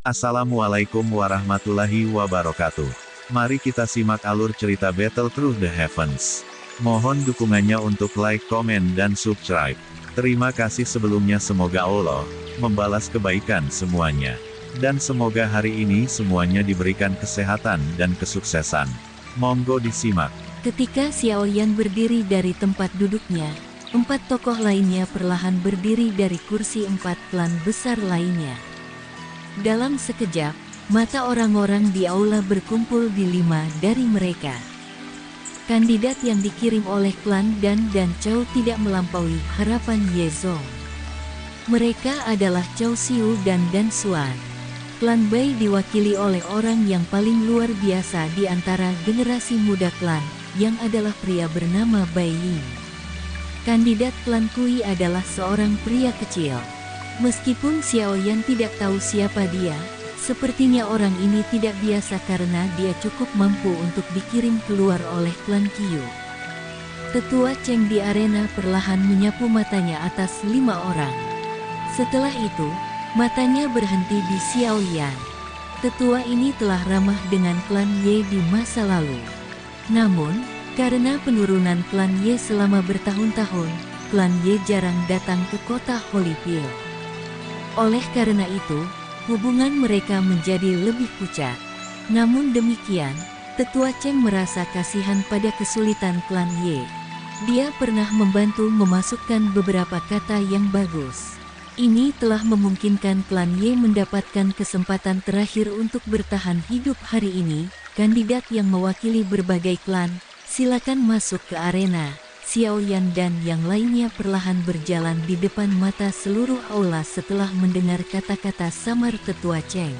Assalamualaikum warahmatullahi wabarakatuh. Mari kita simak alur cerita Battle Through the Heavens. Mohon dukungannya untuk like, komen, dan subscribe. Terima kasih sebelumnya, semoga Allah membalas kebaikan semuanya. Dan semoga hari ini semuanya diberikan kesehatan dan kesuksesan. Monggo disimak. Ketika Xiao Yan berdiri dari tempat duduknya, 4 tokoh lainnya perlahan berdiri dari kursi 4 klan besar lainnya. Dalam sekejap, mata orang-orang di aula berkumpul di 5 dari mereka. Kandidat yang dikirim oleh klan Dan dan Chao tidak melampaui harapan Ye Zong. Mereka adalah Chao Xiu dan Dan Xuan. Klan Bai diwakili oleh orang yang paling luar biasa di antara generasi muda klan, yang adalah pria bernama Bai Ying. Kandidat klan Kui adalah seorang pria kecil. Meskipun Xiao Yan tidak tahu siapa dia, sepertinya orang ini tidak biasa karena dia cukup mampu untuk dikirim keluar oleh klan Qiu. Tetua Cheng di arena perlahan menyapu matanya atas 5 orang. Setelah itu, matanya berhenti di Xiao Yan. Tetua ini telah ramah dengan klan Ye di masa lalu. Namun, karena penurunan klan Ye selama bertahun-tahun, klan Ye jarang datang ke kota Holyfield. Oleh karena itu, hubungan mereka menjadi lebih pucat. Namun demikian, Tetua Cheng merasa kasihan pada kesulitan klan Ye. Dia pernah membantu memasukkan beberapa kata yang bagus. Ini telah memungkinkan klan Ye mendapatkan kesempatan terakhir untuk bertahan hidup hari ini. Kandidat yang mewakili berbagai klan, silakan masuk ke arena. Xiao Yan dan yang lainnya perlahan berjalan di depan mata seluruh aula setelah mendengar kata-kata samar Tetua Cheng.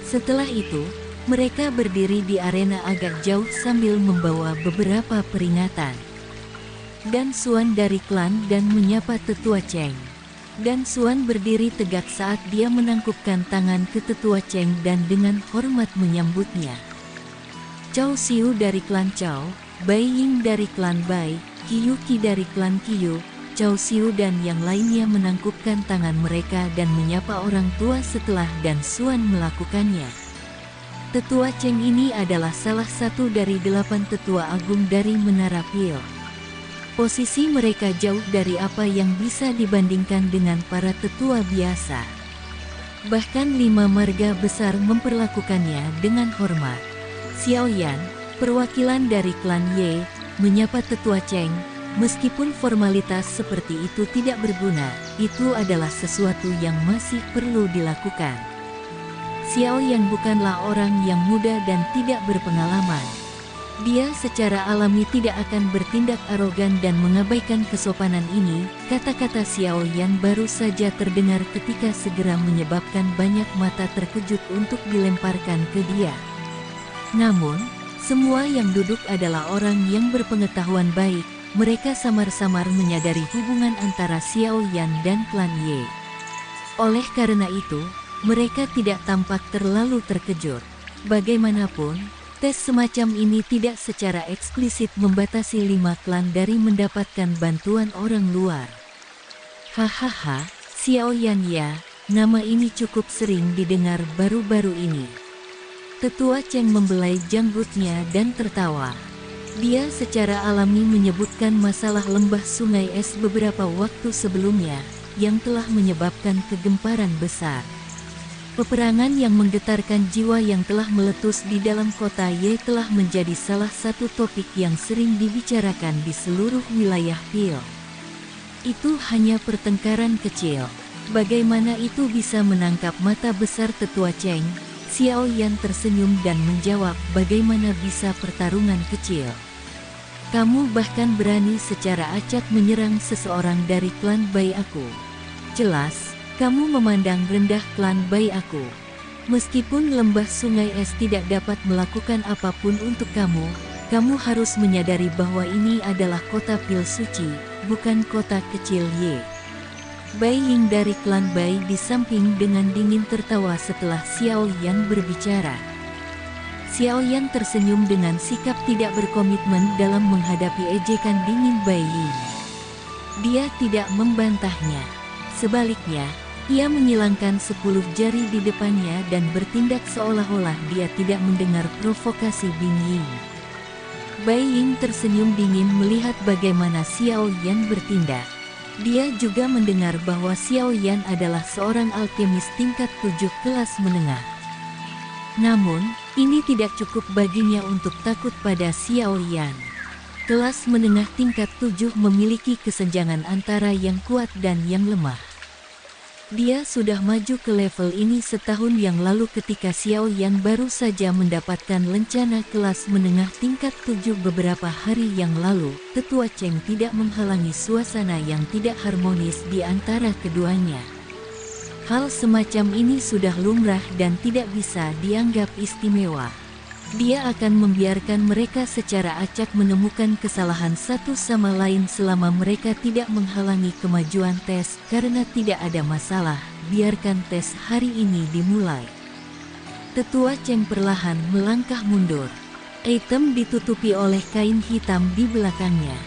Setelah itu, mereka berdiri di arena agak jauh sambil membawa beberapa peringatan. Dan Xuan dari klan Dan menyapa Tetua Cheng. Dan Xuan berdiri tegak saat dia menangkupkan tangan ke Tetua Cheng dan dengan hormat menyambutnya. Chao Xiu dari klan Chao, Bai Ying dari klan Bai, Qiu Qi dari klan Qiu, Chao Xiu dan yang lainnya menangkupkan tangan mereka dan menyapa orang tua setelah Dan Xuan melakukannya. Tetua Cheng ini adalah salah satu dari 8 tetua agung dari Menara Pil. Posisi mereka jauh dari apa yang bisa dibandingkan dengan para tetua biasa. Bahkan 5 marga besar memperlakukannya dengan hormat. Xiao Yan, perwakilan dari klan Ye, menyapa Tetua Cheng. Meskipun formalitas seperti itu tidak berguna, itu adalah sesuatu yang masih perlu dilakukan. Xiao Yan bukanlah orang yang muda dan tidak berpengalaman. Dia secara alami tidak akan bertindak arogan dan mengabaikan kesopanan ini. Kata-kata Xiao Yan baru saja terdengar ketika segera menyebabkan banyak mata terkejut untuk dilemparkan ke dia. Namun, semua yang duduk adalah orang yang berpengetahuan baik. Mereka samar-samar menyadari hubungan antara Xiao Yan dan klan Ye. Oleh karena itu, mereka tidak tampak terlalu terkejut. Bagaimanapun, tes semacam ini tidak secara eksplisit membatasi 5 klan dari mendapatkan bantuan orang luar. Hahaha, Xiao Yan ya, nama ini cukup sering didengar baru-baru ini. Tetua Cheng membelai janggutnya dan tertawa. Dia secara alami menyebutkan masalah lembah sungai es beberapa waktu sebelumnya, yang telah menyebabkan kegemparan besar. Peperangan yang menggetarkan jiwa yang telah meletus di dalam kota Ye telah menjadi salah satu topik yang sering dibicarakan di seluruh wilayah Pil. Itu hanya pertengkaran kecil. Bagaimana itu bisa menangkap mata besar Tetua Cheng? Xiao Yan tersenyum dan menjawab, bagaimana bisa pertarungan kecil? Kamu bahkan berani secara acak menyerang seseorang dari klan Bai aku. Jelas, kamu memandang rendah klan Bai aku. Meskipun lembah sungai es tidak dapat melakukan apapun untuk kamu, kamu harus menyadari bahwa ini adalah kota Pil suci, bukan kota kecil Ye. Bai Ying dari klan Bai di samping dengan dingin tertawa setelah Xiao Yan berbicara. Xiao Yan tersenyum dengan sikap tidak berkomitmen dalam menghadapi ejekan dingin Bai Ying. Dia tidak membantahnya. Sebaliknya, Ia menyilangkan 10 jari di depannya dan bertindak seolah-olah dia tidak mendengar provokasi Bing Ying. Bai Ying tersenyum dingin melihat bagaimana Xiao Yan bertindak. Dia juga mendengar bahwa Xiao Yan adalah seorang alkemis tingkat 7 kelas menengah. Namun, ini tidak cukup baginya untuk takut pada Xiao Yan. Kelas menengah tingkat 7 memiliki kesenjangan antara yang kuat dan yang lemah. Dia sudah maju ke level ini setahun yang lalu ketika Xiao Yan baru saja mendapatkan lencana kelas menengah tingkat 7 beberapa hari yang lalu. Tetua Cheng tidak menghalangi suasana yang tidak harmonis di antara keduanya. Hal semacam ini sudah lumrah dan tidak bisa dianggap istimewa. Dia akan membiarkan mereka secara acak menemukan kesalahan satu sama lain selama mereka tidak menghalangi kemajuan tes. Karena tidak ada masalah, biarkan tes hari ini dimulai. Tetua Cheng perlahan melangkah mundur. Item ditutupi oleh kain hitam di belakangnya.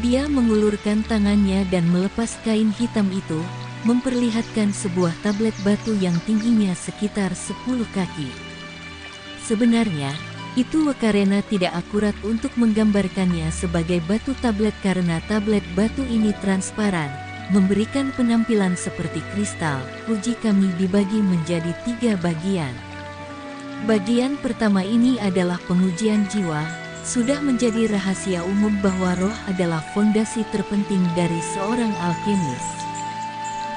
Dia mengulurkan tangannya dan melepas kain hitam itu, memperlihatkan sebuah tablet batu yang tingginya sekitar 10 kaki. Sebenarnya, itu karena tidak akurat untuk menggambarkannya sebagai batu tablet karena tablet batu ini transparan, memberikan penampilan seperti kristal. Uji kami dibagi menjadi 3 bagian. Bagian pertama ini adalah pengujian jiwa. Sudah menjadi rahasia umum bahwa roh adalah fondasi terpenting dari seorang alkemis.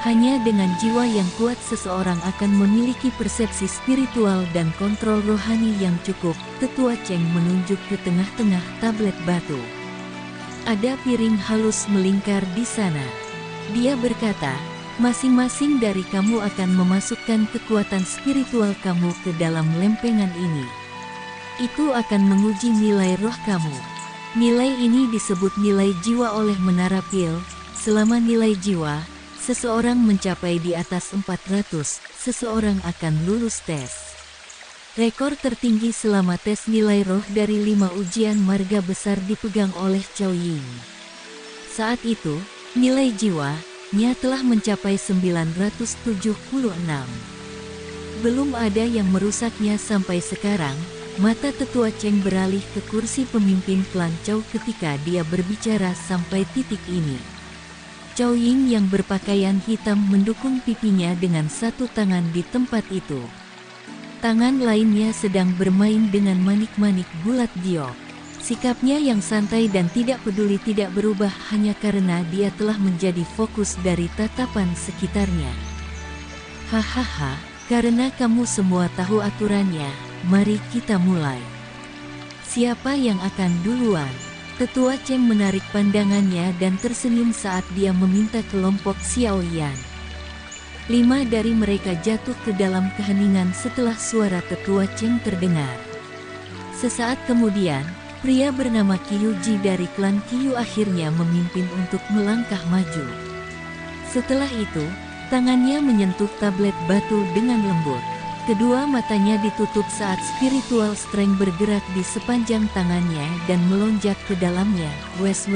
Hanya dengan jiwa yang kuat seseorang akan memiliki persepsi spiritual dan kontrol rohani yang cukup. Tetua Cheng menunjuk ke tengah-tengah tablet batu. Ada piring halus melingkar di sana. Dia berkata, masing-masing dari kamu akan memasukkan kekuatan spiritual kamu ke dalam lempengan ini. Itu akan menguji nilai roh kamu. Nilai ini disebut nilai jiwa oleh Menara Pil. Selama nilai jiwa seseorang mencapai di atas 400, seseorang akan lulus tes. Rekor tertinggi selama tes nilai roh dari 5 ujian marga besar dipegang oleh Cao Ying. Saat itu, nilai jiwanya telah mencapai 976. Belum ada yang merusaknya sampai sekarang. Mata Tetua Cheng beralih ke kursi pemimpin klan Cao ketika dia berbicara sampai titik ini. Cao Ying yang berpakaian hitam mendukung pipinya dengan satu tangan di tempat itu. Tangan lainnya sedang bermain dengan manik-manik bulat giok. Sikapnya yang santai dan tidak peduli tidak berubah hanya karena dia telah menjadi fokus dari tatapan sekitarnya. Hahaha, karena kamu semua tahu aturannya, mari kita mulai. Siapa yang akan duluan? Tetua Cheng menarik pandangannya dan tersenyum saat dia meminta kelompok Xiao Yan. 5 dari mereka jatuh ke dalam keheningan setelah suara Tetua Cheng terdengar. Sesaat kemudian, pria bernama Qiu Ji dari klan Qiu akhirnya memimpin untuk melangkah maju. Setelah itu, tangannya menyentuh tablet batu dengan lembut. Kedua matanya ditutup saat spiritual strength bergerak di sepanjang tangannya dan melonjak ke dalamnya. Wes.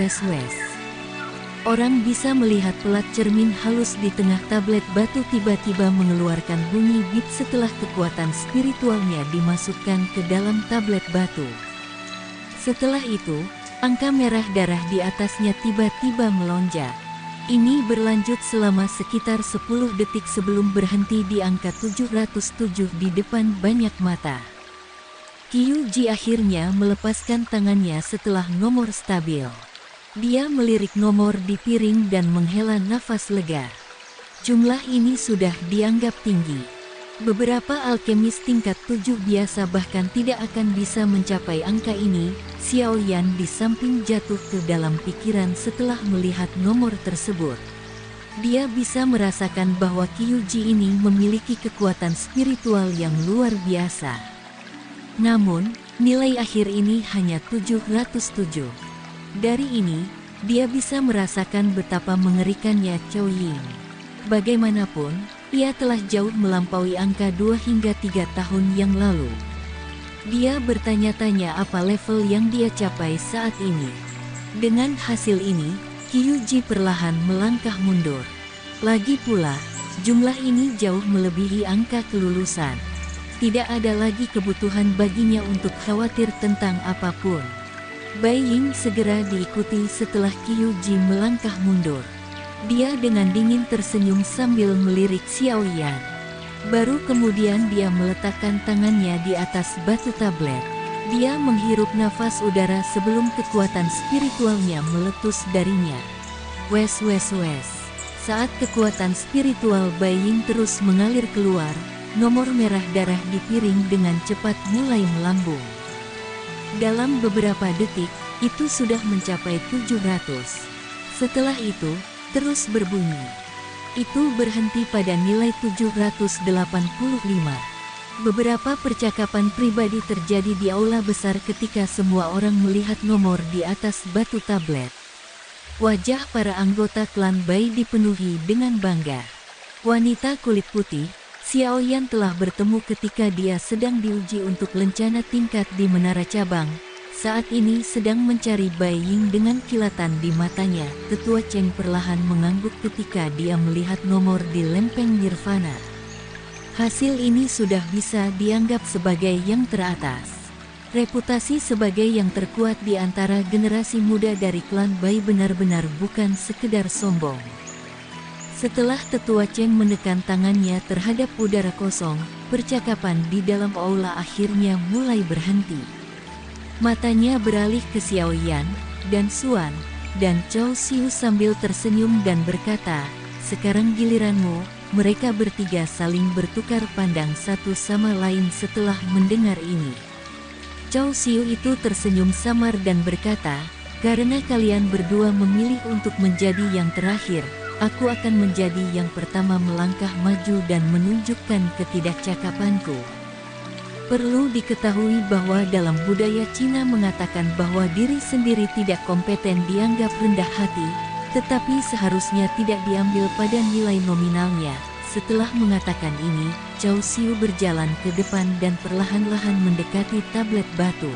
Orang bisa melihat pelat cermin halus di tengah tablet batu tiba-tiba mengeluarkan bunyi bip setelah kekuatan spiritualnya dimasukkan ke dalam tablet batu. Setelah itu, angka merah darah di atasnya tiba-tiba melonjak. Ini berlanjut selama sekitar 10 detik sebelum berhenti di angka 707 di depan banyak mata. Qiu Ji akhirnya melepaskan tangannya setelah nomor stabil. Dia melirik nomor di piring dan menghela nafas lega. Jumlah ini sudah dianggap tinggi. Beberapa alkemis tingkat 7 biasa bahkan tidak akan bisa mencapai angka ini. Xiao Yan di samping jatuh ke dalam pikiran setelah melihat nomor tersebut. Dia bisa merasakan bahwa Qiu Ji ini memiliki kekuatan spiritual yang luar biasa. Namun, nilai akhir ini hanya 707. Dari ini, dia bisa merasakan betapa mengerikannya Cao Ying. Bagaimanapun, ia telah jauh melampaui angka 2 hingga 3 tahun yang lalu. Dia bertanya-tanya apa level yang dia capai saat ini. Dengan hasil ini, Qiu Ji perlahan melangkah mundur. Lagi pula, Jumlah ini jauh melebihi angka kelulusan. Tidak ada lagi kebutuhan baginya untuk khawatir tentang apapun. Bai Ying segera diikuti setelah Qiu Ji melangkah mundur. Dia dengan dingin tersenyum sambil melirik Xiao Yan. Baru kemudian dia meletakkan tangannya di atas batu tablet. Dia menghirup nafas udara sebelum kekuatan spiritualnya meletus darinya. Wes. Saat kekuatan spiritual Bai Ying terus mengalir keluar, nomor merah darah di piring dengan cepat mulai melambung. Dalam beberapa detik, itu sudah mencapai 700. Setelah itu, terus berbunyi. Itu berhenti pada nilai 785. Beberapa percakapan pribadi terjadi di aula besar ketika semua orang melihat nomor di atas batu tablet. Wajah para anggota klan Bai dipenuhi dengan bangga. Wanita kulit putih, Xiao Yan telah bertemu ketika dia sedang diuji untuk lencana tingkat di Menara Cabang. Saat ini sedang mencari Bai Ying dengan kilatan di matanya. Tetua Cheng perlahan mengangguk ketika dia melihat nomor di lempeng nirvana. Hasil ini sudah bisa dianggap sebagai yang teratas. Reputasi sebagai yang terkuat di antara generasi muda dari klan Bai benar-benar bukan sekedar sombong. Setelah Tetua Cheng menekan tangannya terhadap udara kosong, percakapan di dalam aula akhirnya mulai berhenti. Matanya beralih ke Xiao Yan, dan Xuan, dan Chou Xiu sambil tersenyum dan berkata, "Sekarang giliranmu." Mereka bertiga saling bertukar pandang satu sama lain setelah mendengar ini. Chou Xiu itu tersenyum samar dan berkata, "Karena kalian berdua memilih untuk menjadi yang terakhir, aku akan menjadi yang pertama melangkah maju dan menunjukkan ketidakcakapanku." Perlu diketahui bahwa dalam budaya Cina mengatakan bahwa diri sendiri tidak kompeten dianggap rendah hati, tetapi seharusnya tidak diambil pada nilai nominalnya. Setelah mengatakan ini, Chou Xiu berjalan ke depan dan perlahan-lahan mendekati tablet batu.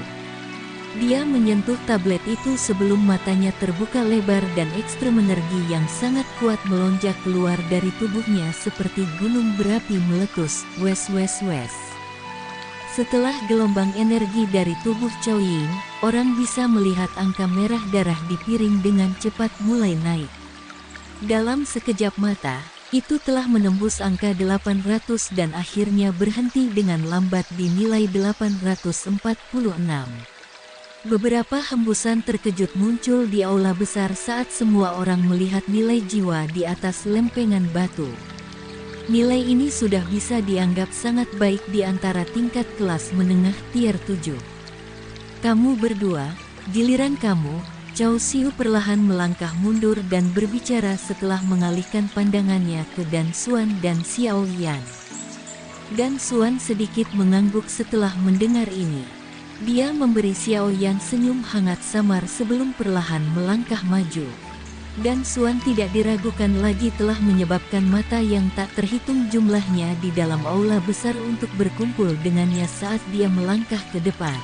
Dia menyentuh tablet itu sebelum matanya terbuka lebar dan ekstrem energi yang sangat kuat melonjak keluar dari tubuhnya seperti gunung berapi meletus. Wes. Setelah gelombang energi dari tubuh Chou Ying, orang bisa melihat angka merah darah di piring dengan cepat mulai naik. Dalam sekejap mata, itu telah menembus angka 800 dan akhirnya berhenti dengan lambat di nilai 846. Beberapa hembusan terkejut muncul di aula besar saat semua orang melihat nilai jiwa di atas lempengan batu. Nilai ini sudah bisa dianggap sangat baik di antara tingkat kelas menengah tier 7. "Kamu berdua, giliran kamu." Chou Xiu perlahan melangkah mundur dan berbicara setelah mengalihkan pandangannya ke Dan Xuan dan Xiao Yan. Dan Xuan sedikit mengangguk setelah mendengar ini. Dia memberi Xiao Yan senyum hangat samar sebelum perlahan melangkah maju. Dan Xuan tidak diragukan lagi telah menyebabkan mata yang tak terhitung jumlahnya di dalam aula besar untuk berkumpul dengannya saat dia melangkah ke depan.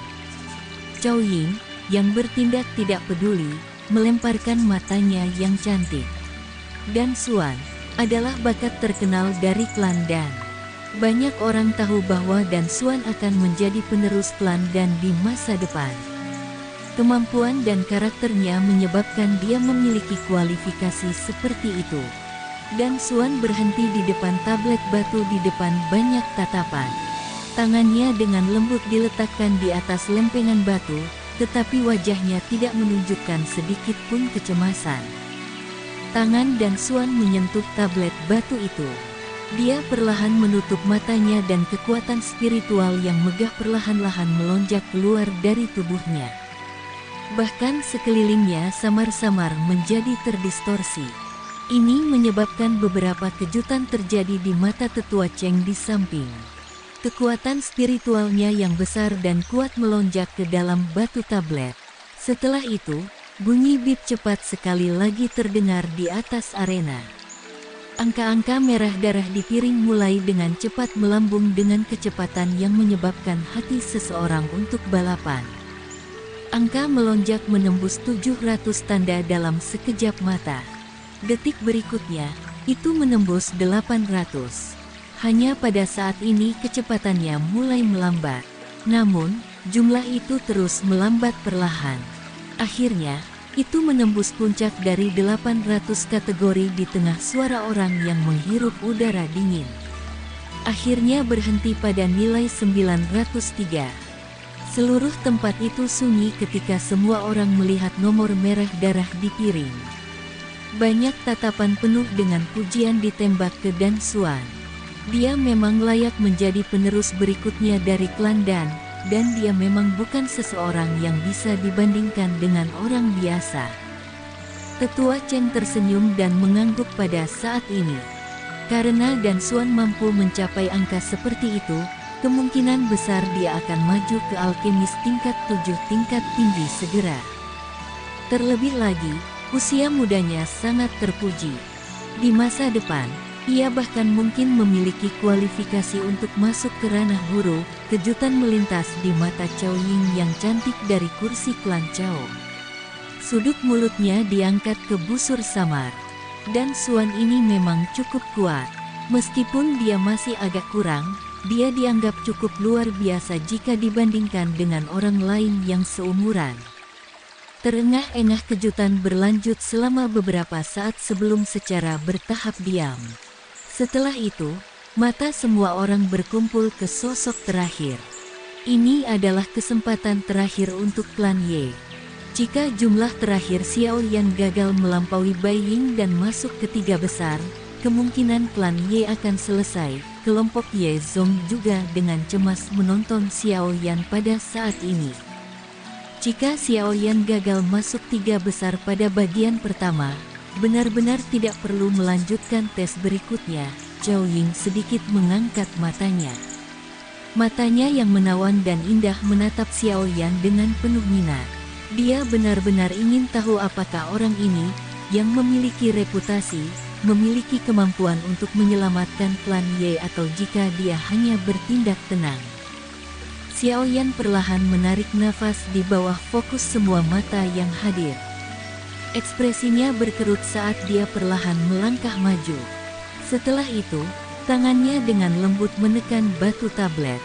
Chou Ying, yang bertindak tidak peduli, melemparkan matanya yang cantik. Dan Xuan adalah bakat terkenal dari klan Dan. Banyak orang tahu bahwa Dan Xuan akan menjadi penerus klan Dan di masa depan. Kemampuan dan karakternya menyebabkan dia memiliki kualifikasi seperti itu. Dan Xuan berhenti di depan tablet batu di depan banyak tatapan. Tangannya dengan lembut diletakkan di atas lempengan batu, tetapi wajahnya tidak menunjukkan sedikit pun kecemasan. Tangan Dan Xuan menyentuh tablet batu itu. Dia perlahan menutup matanya dan kekuatan spiritual yang megah perlahan-lahan melonjak keluar dari tubuhnya. Bahkan sekelilingnya samar-samar menjadi terdistorsi. Ini menyebabkan beberapa kejutan terjadi di mata Tetua Cheng di samping. Kekuatan spiritualnya yang besar dan kuat melonjak ke dalam batu tablet. Setelah itu, bunyi bip cepat sekali lagi terdengar di atas arena. Angka-angka merah darah di piring mulai dengan cepat melambung dengan kecepatan yang menyebabkan hati seseorang untuk balapan. Angka melonjak menembus 700 tanda dalam sekejap mata. Detik berikutnya, itu menembus 800. Hanya pada saat ini kecepatannya mulai melambat. Namun, jumlah itu terus melambat perlahan. Akhirnya, itu menembus puncak dari 800 kategori di tengah suara orang yang menghirup udara dingin. Akhirnya berhenti pada nilai 903. Seluruh tempat itu sunyi ketika semua orang melihat nomor merah darah di piring. Banyak tatapan penuh dengan pujian ditembak ke Dan Xuan. Dia memang layak menjadi penerus berikutnya dari klan Dan dia memang bukan seseorang yang bisa dibandingkan dengan orang biasa. Tetua Chen tersenyum dan mengangguk pada saat ini. Karena Dan Xuan mampu mencapai angka seperti itu, kemungkinan besar dia akan maju ke alkemis tingkat 7 tingkat tinggi segera. Terlebih lagi, usia mudanya sangat terpuji. Di masa depan, ia bahkan mungkin memiliki kualifikasi untuk masuk ke ranah guru. Kejutan melintas di mata Cao Ying yang cantik dari kursi klan Cao. Sudut mulutnya diangkat ke busur samar. Dan Xuan ini memang cukup kuat. Meskipun dia masih agak kurang, dia dianggap cukup luar biasa jika dibandingkan dengan orang lain yang seumuran. Terengah-engah kejutan berlanjut selama beberapa saat sebelum secara bertahap diam. Setelah itu, mata semua orang berkumpul ke sosok terakhir. Ini adalah kesempatan terakhir untuk klan Ye. Jika jumlah terakhir Xiao Yan gagal melampaui Bai Ying dan masuk ke 3 besar, kemungkinan klan Ye akan selesai. Kelompok Ye Zong juga dengan cemas menonton Xiao Yan pada saat ini. Jika Xiao Yan gagal masuk 3 besar pada bagian pertama, benar-benar tidak perlu melanjutkan tes berikutnya. Cao Ying sedikit mengangkat matanya. Matanya yang menawan dan indah menatap Xiao Yan dengan penuh minat. Dia benar-benar ingin tahu apakah orang ini, yang memiliki reputasi, memiliki kemampuan untuk menyelamatkan klan Ye atau jika dia hanya bertindak tenang. Xiao Yan perlahan menarik nafas di bawah fokus semua mata yang hadir. Ekspresinya berkerut saat dia perlahan melangkah maju. Setelah itu, tangannya dengan lembut menekan batu tablet.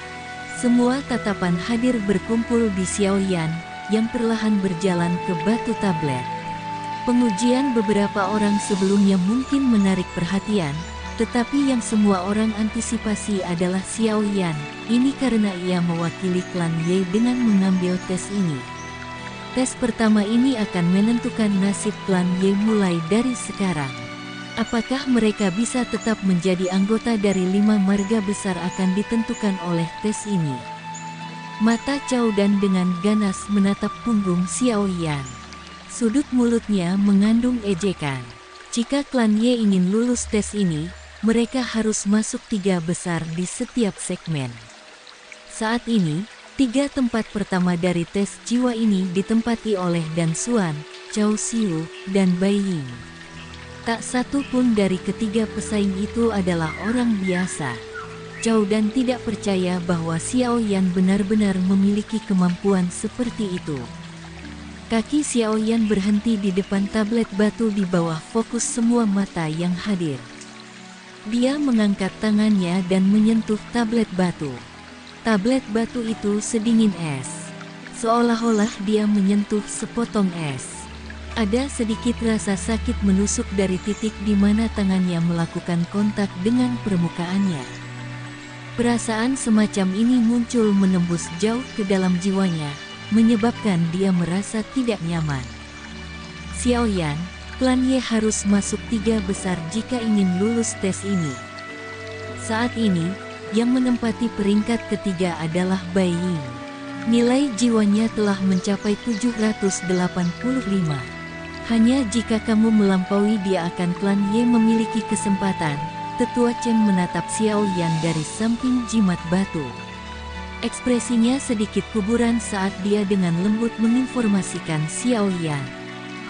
Semua tatapan hadir berkumpul di Xiao Yan, yang perlahan berjalan ke batu tablet. Pengujian beberapa orang sebelumnya mungkin menarik perhatian, tetapi yang semua orang antisipasi adalah Xiao Yan. Ini karena ia mewakili klan Ye dengan mengambil tes ini. Tes pertama ini akan menentukan nasib klan Ye mulai dari sekarang. Apakah mereka bisa tetap menjadi anggota dari 5 marga besar akan ditentukan oleh tes ini. Mata Cao Dan dengan ganas menatap punggung Xiao Yan. Sudut mulutnya mengandung ejekan. Jika klan Ye ingin lulus tes ini, mereka harus masuk 3 besar di setiap segmen. Saat ini, 3 tempat pertama dari tes jiwa ini ditempati oleh Dan Xuan, Cao Xiu, dan Bai Ying. Tak satu pun dari ketiga pesaing itu adalah orang biasa. Cao Dan tidak percaya bahwa Xiao Yan benar-benar memiliki kemampuan seperti itu. Kaki Xiao Yan berhenti di depan tablet batu di bawah fokus semua mata yang hadir. Dia mengangkat tangannya dan menyentuh tablet batu. Tablet batu itu sedingin es. Seolah-olah dia menyentuh sepotong es. Ada sedikit rasa sakit menusuk dari titik di mana tangannya melakukan kontak dengan permukaannya. Perasaan semacam ini muncul menembus jauh ke dalam jiwanya, menyebabkan dia merasa tidak nyaman. Xiao Yan, klan Ye harus masuk 3 besar jika ingin lulus tes ini. Saat ini, yang menempati peringkat ketiga adalah Bai Ying. Nilai jiwanya telah mencapai 785. Hanya jika kamu melampaui dia akan klan Ye memiliki kesempatan. Tetua Chen menatap Xiao Yan dari samping jimat batu. Ekspresinya sedikit kuburan saat dia dengan lembut menginformasikan Xiao Yan.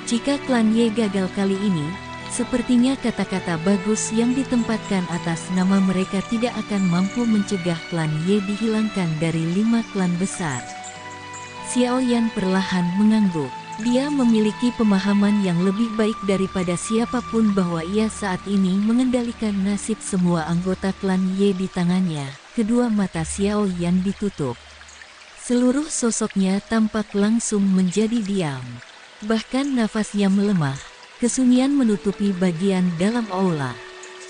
Jika klan Ye gagal kali ini, sepertinya kata-kata bagus yang ditempatkan atas nama mereka tidak akan mampu mencegah klan Ye dihilangkan dari 5 klan besar. Xiao Yan perlahan mengangguk. Dia memiliki pemahaman yang lebih baik daripada siapapun bahwa ia saat ini mengendalikan nasib semua anggota klan Ye di tangannya. Kedua mata Xiao Yan ditutup. Seluruh sosoknya tampak langsung menjadi diam. Bahkan nafasnya melemah. Kesunyian menutupi bagian dalam aula.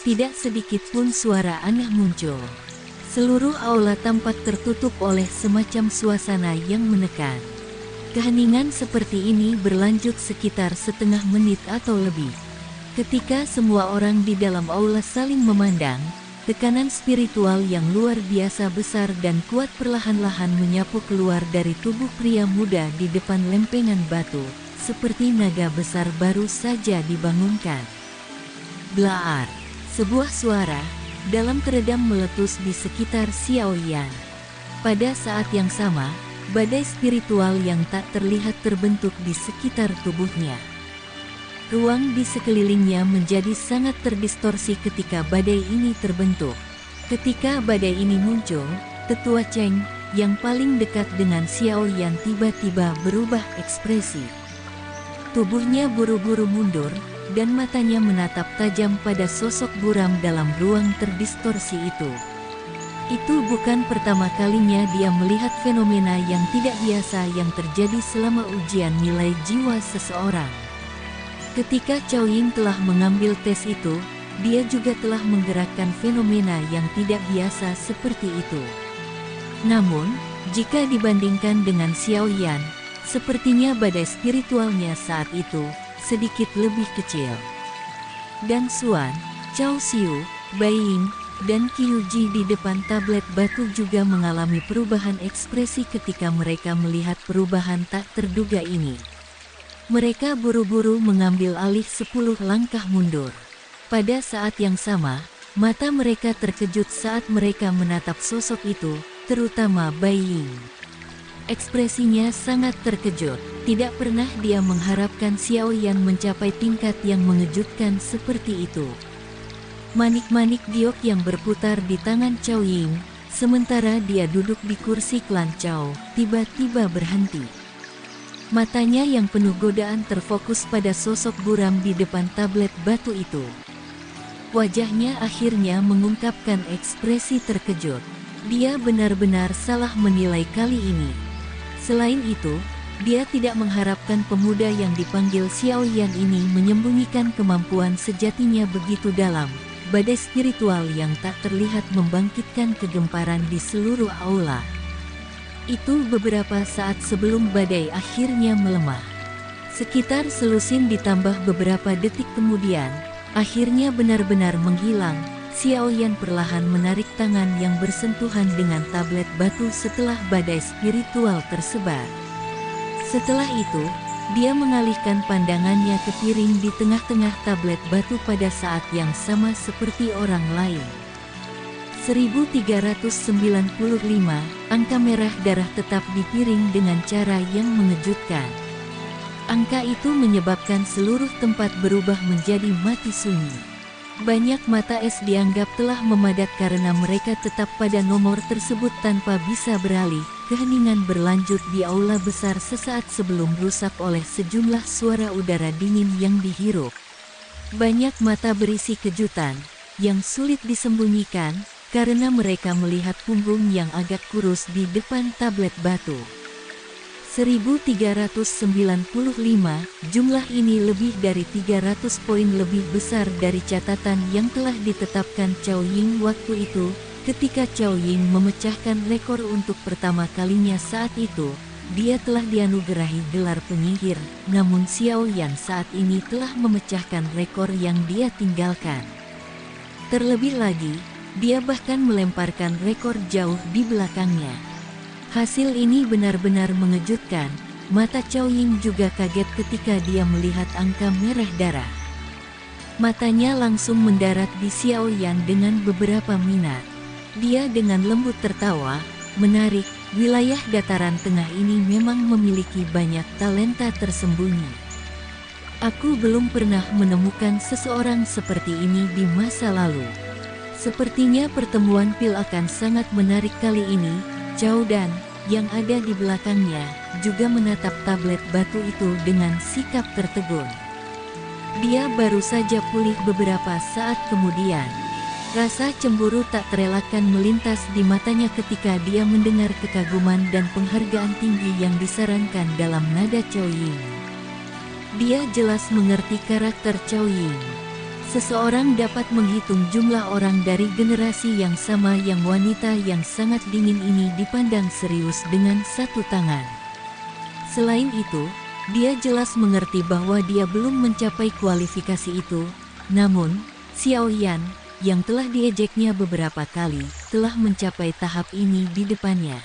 Tidak sedikit pun suara aneh muncul. Seluruh aula tampak tertutup oleh semacam suasana yang menekan. Keheningan seperti ini berlanjut sekitar setengah menit atau lebih. Ketika semua orang di dalam aula saling memandang, tekanan spiritual yang luar biasa besar dan kuat perlahan-lahan menyapu keluar dari tubuh pria muda di depan lempengan batu, seperti naga besar baru saja dibangunkan. Blaar, sebuah suara dalam teredam meletus di sekitar Xiao Yan. Pada saat yang sama, badai spiritual yang tak terlihat terbentuk di sekitar tubuhnya. Ruang di sekelilingnya menjadi sangat terdistorsi ketika badai ini terbentuk. Ketika badai ini muncul, Tetua Cheng, yang paling dekat dengan Xiao Yan tiba-tiba berubah ekspresi. Tubuhnya buru-buru mundur, dan matanya menatap tajam pada sosok buram dalam ruang terdistorsi itu. Itu bukan pertama kalinya dia melihat fenomena yang tidak biasa yang terjadi selama ujian nilai jiwa seseorang. Ketika Cao Ying telah mengambil tes itu, dia juga telah menggerakkan fenomena yang tidak biasa seperti itu. Namun, jika dibandingkan dengan Xiao Yan, sepertinya badai spiritualnya saat itu sedikit lebih kecil. Dan Xuan, Cao Xiu, Bai Ying, dan Qiuji di depan tablet batu juga mengalami perubahan ekspresi ketika mereka melihat perubahan tak terduga ini. Mereka buru-buru mengambil alih 10 langkah mundur. Pada saat yang sama, mata mereka terkejut saat mereka menatap sosok itu, terutama Bai Ying. Ekspresinya sangat terkejut, tidak pernah dia mengharapkan Xiao Yan mencapai tingkat yang mengejutkan seperti itu. Manik-manik giok yang berputar di tangan Cao Ying, sementara dia duduk di kursi klan Cao, tiba-tiba berhenti. Matanya yang penuh godaan terfokus pada sosok buram di depan tablet batu itu. Wajahnya akhirnya mengungkapkan ekspresi terkejut. Dia benar-benar salah menilai kali ini. Selain itu, dia tidak mengharapkan pemuda yang dipanggil Xiao Yan ini menyembunyikan kemampuan sejatinya begitu dalam. Badai spiritual yang tak terlihat membangkitkan kegemparan di seluruh aula. Itu beberapa saat sebelum badai akhirnya melemah. Sekitar selusin ditambah beberapa detik kemudian, akhirnya benar-benar menghilang. Xiao Yan perlahan menarik tangan yang bersentuhan dengan tablet batu setelah badai spiritual tersebar. Setelah itu, dia mengalihkan pandangannya ke piring di tengah-tengah tablet batu pada saat yang sama seperti orang lain. 1395, angka merah darah tetap di piring dengan cara yang mengejutkan. Angka itu menyebabkan seluruh tempat berubah menjadi mati sunyi. Banyak mata es dianggap telah memadat karena mereka tetap pada nomor tersebut tanpa bisa beralih. Keheningan berlanjut di aula besar sesaat sebelum rusak oleh sejumlah suara udara dingin yang dihirup. Banyak mata berisi kejutan, yang sulit disembunyikan, karena mereka melihat punggung yang agak kurus di depan tablet batu. 1395, jumlah ini lebih dari 300 poin lebih besar dari catatan yang telah ditetapkan Cao Ying waktu itu, ketika Cao Ying memecahkan rekor untuk pertama kalinya saat itu. Dia telah dianugerahi gelar penyihir, namun Xiao Yan saat ini telah memecahkan rekor yang dia tinggalkan. Terlebih lagi, dia bahkan melemparkan rekor jauh di belakangnya. Hasil ini benar-benar mengejutkan. Mata Cao Ying juga kaget ketika dia melihat angka merah darah. Matanya langsung mendarat di Xiao Yan dengan beberapa minat. Dia dengan lembut tertawa, menarik, wilayah dataran tengah ini memang memiliki banyak talenta tersembunyi. Aku belum pernah menemukan seseorang seperti ini di masa lalu. Sepertinya pertemuan pil akan sangat menarik kali ini. Cao dan yang ada di belakangnya, juga menatap tablet batu itu dengan sikap tertegun. Dia baru saja pulih beberapa saat kemudian. Rasa cemburu tak terelakkan melintas di matanya ketika dia mendengar kekaguman dan penghargaan tinggi yang disarankan dalam nada Cao Ying. Dia jelas mengerti karakter Cao Ying. Seseorang dapat menghitung jumlah orang dari generasi yang sama yang wanita yang sangat dingin ini dipandang serius dengan satu tangan. Selain itu, dia jelas mengerti bahwa dia belum mencapai kualifikasi itu, namun, Xiao Yan, yang telah diejeknya beberapa kali, telah mencapai tahap ini di depannya.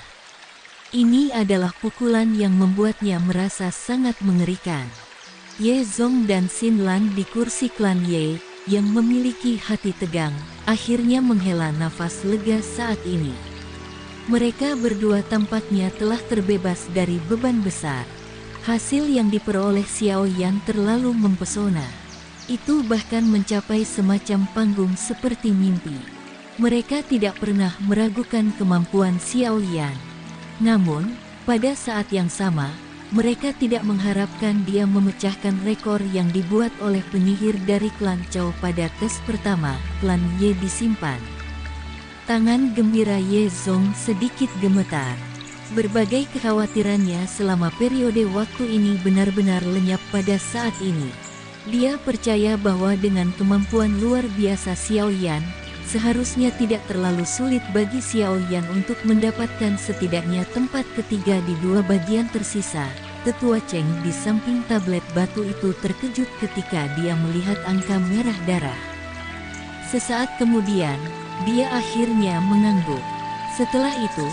Ini adalah pukulan yang membuatnya merasa sangat mengerikan. Ye Zong dan Xin Lan di kursi klan Ye, yang memiliki hati tegang, akhirnya menghela nafas lega saat ini. Mereka berdua tampaknya telah terbebas dari beban besar. Hasil yang diperoleh Xiao Yan terlalu mempesona. Itu bahkan mencapai semacam panggung seperti mimpi. Mereka tidak pernah meragukan kemampuan Xiao Yan. Namun, pada saat yang sama, mereka tidak mengharapkan dia memecahkan rekor yang dibuat oleh penyihir dari klan Cao pada tes pertama, klan Ye disimpan. Tangan gembira Ye Zong sedikit gemetar. Berbagai kekhawatirannya selama periode waktu ini benar-benar lenyap pada saat ini. Dia percaya bahwa dengan kemampuan luar biasa Xiao Yan, seharusnya tidak terlalu sulit bagi Xiao Yan untuk mendapatkan setidaknya tempat ketiga di dua bagian tersisa. Tetua Cheng di samping tablet batu itu terkejut ketika dia melihat angka merah darah. Sesaat kemudian, dia akhirnya mengangguk. Setelah itu,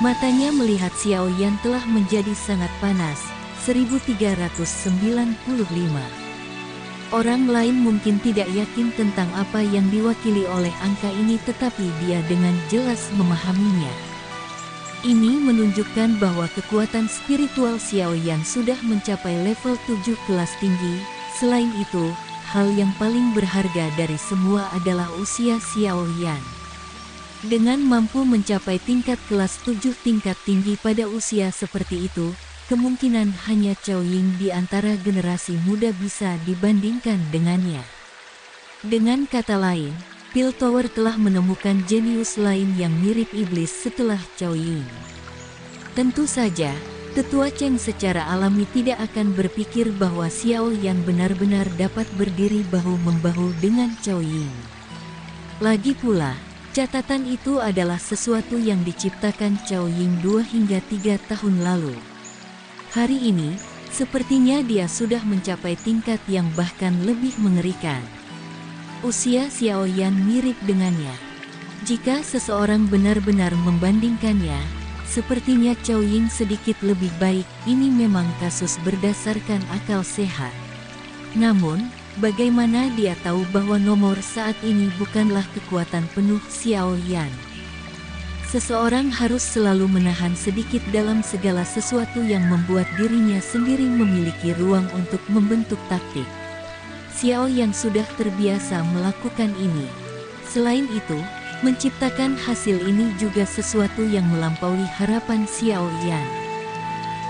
matanya melihat Xiao Yan telah menjadi sangat panas. 1395. Orang lain mungkin tidak yakin tentang apa yang diwakili oleh angka ini, tetapi dia dengan jelas memahaminya. Ini menunjukkan bahwa kekuatan spiritual Xiao Yan sudah mencapai level 7 kelas tinggi. Selain itu, hal yang paling berharga dari semua adalah usia Xiao Yan. Dengan mampu mencapai tingkat kelas 7 tingkat tinggi pada usia seperti itu, kemungkinan hanya Cao Ying di antara generasi muda bisa dibandingkan dengannya. Dengan kata lain, Piltover telah menemukan jenius lain yang mirip iblis setelah Cao Ying. Tentu saja, Tetua Cheng secara alami tidak akan berpikir bahwa Xiao Yan benar-benar dapat berdiri bahu-membahu dengan Cao Ying. Lagi pula, catatan itu adalah sesuatu yang diciptakan Cao Ying 2 hingga 3 tahun lalu. Hari ini, sepertinya dia sudah mencapai tingkat yang bahkan lebih mengerikan. Usia Xiao Yan mirip dengannya. Jika seseorang benar-benar membandingkannya, sepertinya Cao Ying sedikit lebih baik. Ini memang kasus berdasarkan akal sehat. Namun, bagaimana dia tahu bahwa nomor saat ini bukanlah kekuatan penuh Xiao Yan? Seseorang harus selalu menahan sedikit dalam segala sesuatu yang membuat dirinya sendiri memiliki ruang untuk membentuk taktik. Xiao Yan sudah terbiasa melakukan ini. Selain itu, menciptakan hasil ini juga sesuatu yang melampaui harapan Xiao Yan.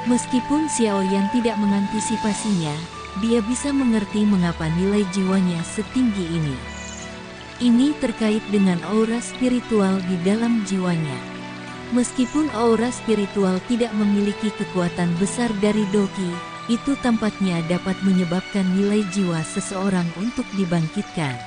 Meskipun Xiao Yan tidak mengantisipasinya, dia bisa mengerti mengapa nilai jiwanya setinggi ini. Ini terkait dengan aura spiritual di dalam jiwanya. Meskipun aura spiritual tidak memiliki kekuatan besar dari Doqi, itu tampaknya dapat menyebabkan nilai jiwa seseorang untuk dibangkitkan.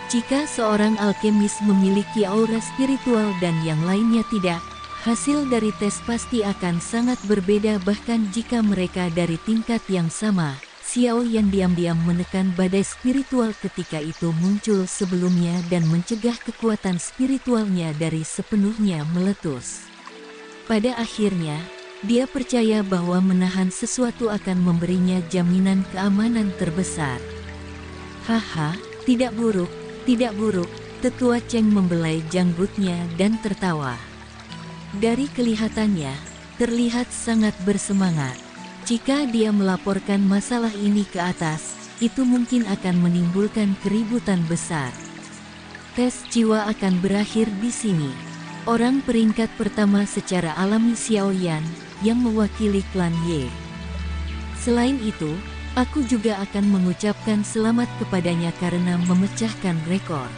Jika seorang alkemis memiliki aura spiritual dan yang lainnya tidak, hasil dari tes pasti akan sangat berbeda. Bahkan jika mereka dari tingkat yang sama, Xiao Yan diam-diam menekan badai spiritual ketika itu muncul sebelumnya dan mencegah kekuatan spiritualnya dari sepenuhnya meletus. Pada akhirnya, dia percaya bahwa menahan sesuatu akan memberinya jaminan keamanan terbesar. Haha, tidak buruk, tidak buruk. Tetua Cheng membelai janggutnya dan tertawa. Dari kelihatannya, terlihat sangat bersemangat. Jika dia melaporkan masalah ini ke atas, itu mungkin akan menimbulkan keributan besar. Tes jiwa akan berakhir di sini. orang peringkat pertama secara alami Xiao Yan, yang mewakili klan Ye. Selain itu, aku juga akan mengucapkan selamat kepadanya karena memecahkan rekor.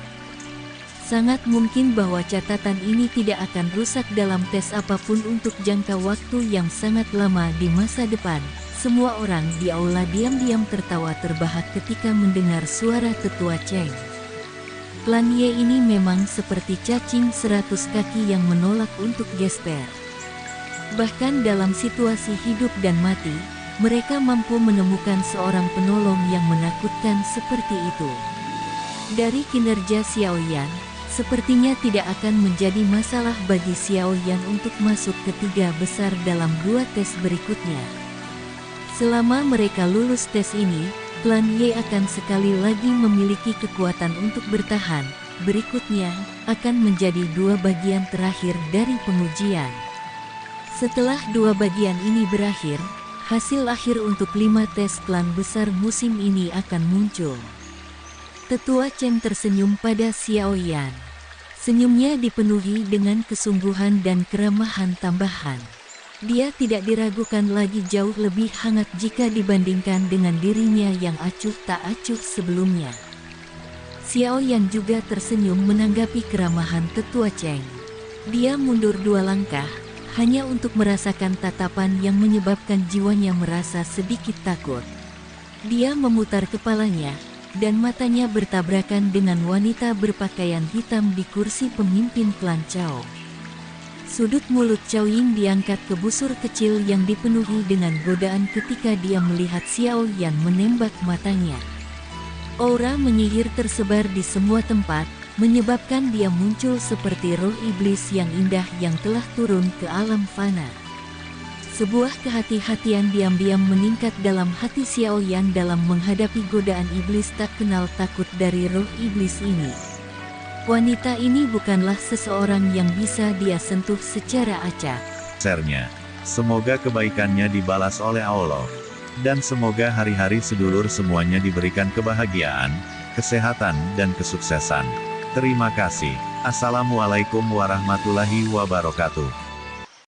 Sangat mungkin bahwa catatan ini tidak akan rusak dalam tes apapun untuk jangka waktu yang sangat lama di masa depan. Semua orang di aula diam-diam tertawa terbahak ketika mendengar suara tetua Cheng. Klan Ye ini memang seperti cacing 100 kaki yang menolak untuk gesper. Bahkan dalam situasi hidup dan mati, mereka mampu menemukan seorang penolong yang menakutkan seperti itu. Dari kinerja Xiao Yan, sepertinya tidak akan menjadi masalah bagi Xiao Yan untuk masuk ke 3 besar dalam 2 tes berikutnya. Selama mereka lulus tes ini, klan Ye akan sekali lagi memiliki kekuatan untuk bertahan. Berikutnya, akan menjadi 2 bagian terakhir dari pengujian. Setelah 2 bagian ini berakhir, hasil akhir untuk 5 tes klan besar musim ini akan muncul. Tetua Cheng tersenyum pada Xiao Yan. Senyumnya dipenuhi dengan kesungguhan dan keramahan tambahan. Dia tidak diragukan lagi jauh lebih hangat jika dibandingkan dengan dirinya yang acuh tak acuh sebelumnya. Xiao Yan juga tersenyum menanggapi keramahan Tetua Cheng. Dia mundur 2 langkah, hanya untuk merasakan tatapan yang menyebabkan jiwanya merasa sedikit takut. Dia memutar kepalanya, dan matanya bertabrakan dengan wanita berpakaian hitam di kursi pemimpin klan Chao. Sudut mulut Chao Ying diangkat ke busur kecil yang dipenuhi dengan godaan ketika dia melihat Xiao Yan menembak matanya. Aura menyihir tersebar di semua tempat, menyebabkan dia muncul seperti roh iblis yang indah yang telah turun ke alam fana. Sebuah kehati-hatian diam-diam meningkat dalam hati Xiao Yan dalam menghadapi godaan iblis tak kenal takut dari roh iblis ini. Wanita ini bukanlah seseorang yang bisa dia sentuh secara acak. Sernya. Semoga kebaikannya dibalas oleh Allah. Dan semoga hari-hari sedulur semuanya diberikan kebahagiaan, kesehatan, dan kesuksesan. Terima kasih. Assalamualaikum warahmatullahi wabarakatuh.